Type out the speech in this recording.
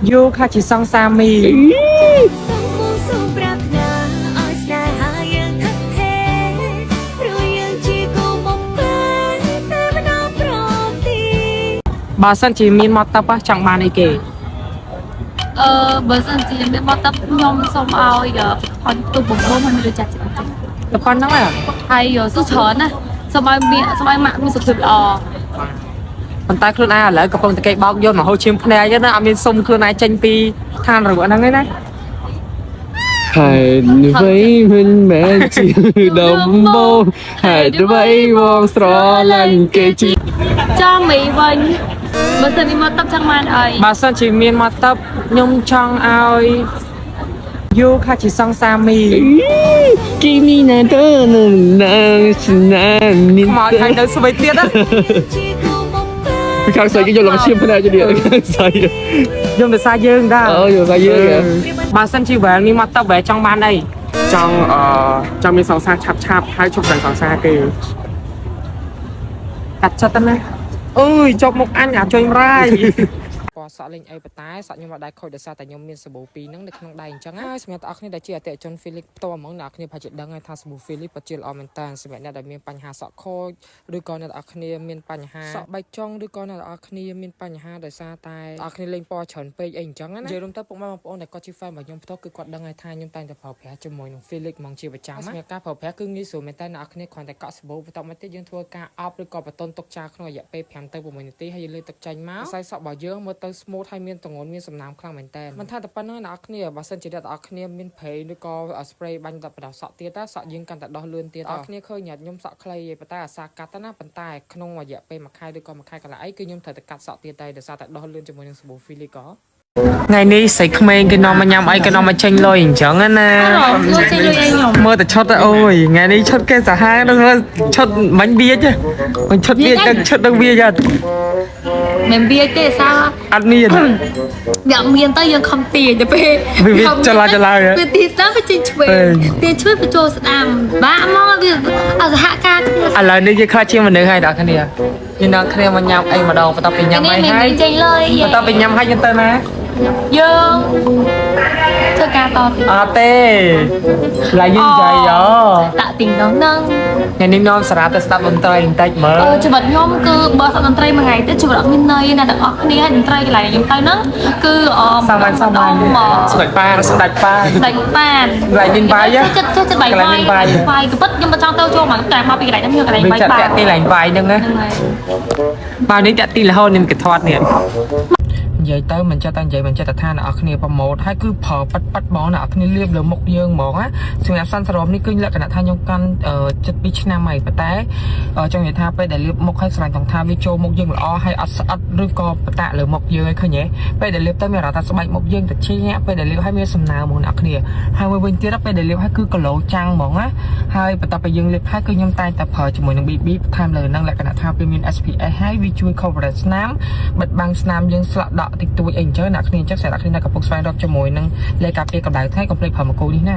vô khai chỉ xong xa mì bà sân chỉ miên mọt tập á chẳng bàn này kể bởi vì chị biết bắt tập nhom xong ao giờ còn tụ bụng bông mình được chặt tập con đó à hay giờ sức chớn này xong ai mạng mình sụp sụp còn tayខ្លួនai lại còn cái bao vô mà hồi chim này chứ nó ăn miên sôngខ្លួនai tranh pi than rồi anh ấy đấy Hãy với mình mẹ chịu đầm bông Hãy với vòng sro lành kê chi cho mì vinh bởi vì mình tập trong màn ấy bà sân chỉ miên mọt tập nhung trong ao vô khai chỉ xong xa mì Kimi na tơ nang sinan nin mọi thành đâu số mấy tiết á Khang say cái vô lòng chim thế này cho điện Khang say dùng để xa dương đó vô xa dương kìa bà sân chỉ về mi mọt tập về trong ban đây trong mi sòng xa chạp hai chục lần sòng xa kì đặt cho tân á ơi chọc một anh à cho em rai ពណ៌សក់លេងអីប៉ុន្តែសក់ខ្ញុំអត់ដែរខូចដោយសារតែខ្ញុំមានសាប៊ូពីរហ្នឹងនៅក្នុងដៃអញ្ចឹងហើយសម្រាប់អ្នកនរគ្នាដែលជាអតិថិជន Philips ផ្ទាល់ហ្មងអ្នកនរគ្នាប្រហែលជាដឹងហើយថាសាប៊ូ Philips ពិតជាល្អមែនតើសម្រាប់អ្នកដែលមានបញ្ហាសក់ខូចឬក៏អ្នកនរគ្នាមានបញ្ហាសក់បែកចុងឬក៏អ្នកនរគ្នាមានបញ្ហាដោយសារតែអ្នកនរគ្នាលេងពណ៌ច្រើនពេកអីអញ្ចឹងណានិយាយរួមទៅពុកម៉ែបងប្អូនដែលគាត់ជា fan របស់ខ្ញុំផ្ទាល់គឺគាត់ដឹងហើយថាខ្ញុំតែងតែប្រើប្រាស់ជាមួយនឹង Philips ហ្មងជាប្រចាំសម្រាប់ការប្រើប្រាស់គឺងាយស្រួលមែនតើអ្នកនរគ្នាគ្រាន់តែកក់សាប៊ូបន្ទាប់មកទៀតយើងធ្វើការអប់ឬក៏បន្ទន់ទុកចាក្នុងរយៈពេល5ទៅ6នាទីហើយយើងលើកទឹកចេញមកខ្សែសក់របស់យើងមើលទៅ smooth ហើយមានទម្ងន់មានសំណើមខ្លាំងមែនតើមិនថាតែប៉ុណ្ណឹងអ្នកនរគ្នាបើសិនជាអ្នកនរគ្នាមានប្រេងឬក៏ spray បាញ់ដល់បដោះសក់ទៀតសក់យើងកាន់តែដោះលឿនទៀតអ្នកនរគ្នាឃើញខ្ញុំសក់ខ្លីឯប៉ុន្តែអាសាកាត់ណាប៉ុន្តែក្នុងរយៈពេល1ខែឬក៏1ខែកន្លះអីគឺខ្ញុំត្រូវតែកាត់សក់ទៀតដែរដោយសារតែដោះលឿនជាមួយនឹងសាប៊ូ Philips ក៏ថ្ងៃនេះស្រីក្មេងគេនាំមកញ៉ាំអីគេនាំមកចេញលុយអញ្ចឹងណាមើលតែឈុតអូយថ្ងៃនេះឈុតគេសាហាវនឹងឈុតបាញ់វាចមិនឈុតវាចទៅឈុតទៅវាចអត់ mình biết thế sao អត់មាន dạng miền tây dương không tiền để về vì cho la về tiền đó phải trên chuối tiền chuối phải cho làm ba mò việc ở hạ ca ឥឡូវនេះយើងខ្លាចជាមនុស្សហើយដល់គ្នាយើងដល់គ្នាមកញ៉ាំអីម្ដងបន្ទាប់ពីញ៉ាំអីហើយបន្ទាប់ពីញ៉ាំហើយយើងទៅណា dương thưa ca to អត់ទេឡាយយើងចៃយោ tạ tình đó nâng ថ្ងៃនេះនាំសារ៉ាទៅស្ដាប់តន្ត្រីបន្តិចមើល chứ vật nhóm cứ bơ sập tận tây mà ngày tết chụp miền tây là được ở kia tận tây lại là chúng ta nó cứ sao mà sạch pan đánh pan lại nhìn vai á chất bài vai cái bất nhưng mà trong tao cho mà cái mà bị cái đánh như cái đánh bàiตีหลังvaiนึงนะบางนี้จะตีละห้อนึงกระทอดเนี่ยនិយាយទៅមិនចេះតែនិយាយមិនចេះតែថាអ្នកនរគ្នាប្រម៉ូទហើយគឺប្រើប៉ាត់បងអ្នកនរគ្នាលៀបលើមុខយើងហ្មងណាសម្រាប់សាន់សរមនេះគឺលក្ខណៈថាខ្ញុំកាន់7 ឆ្នាំហើយប៉ុន្តែចង់និយាយថាពេលដែលលៀបមុខហើយស្រាញ់ទាំងថាវាចូលមុខយើងល្អហើយអត់ស្អិតឬក៏បតាក់លើមុខយើងឲ្យឃើញទេពេលដែលលៀបទៅមានអារម្មណ៍ថាស្បែកមុខយើងត្រជាក់ពេលដែលលៀបហើយមានសំណើមហ្មងអ្នកនរគ្នាហើយមួយវិញទៀតពេលដែលលៀបហើយគឺគីឡូចាំងហ្មងណាហើយបន្ទាប់ពីយើងលៀបហើយគឺខ្ញុំតែងតែប្រើជាមួយនឹង BB បន្ថែមលើនឹងលក្ខណៈថាវាមាន SPF ហើយវាជួយ coverage ស្នាមបិទបាំងស្នាមយើងស្លាក់ដកតិចតួចអីអញ្ចឹងអ្នកគ្នាអញ្ចឹងស្រាប់អ្នកគ្នានៅកំពុងស្វែងរកជាមួយនឹងលេខការពារកម្ដៅថ្ងៃកុំភ្លេចប្រើមកគូនេះណា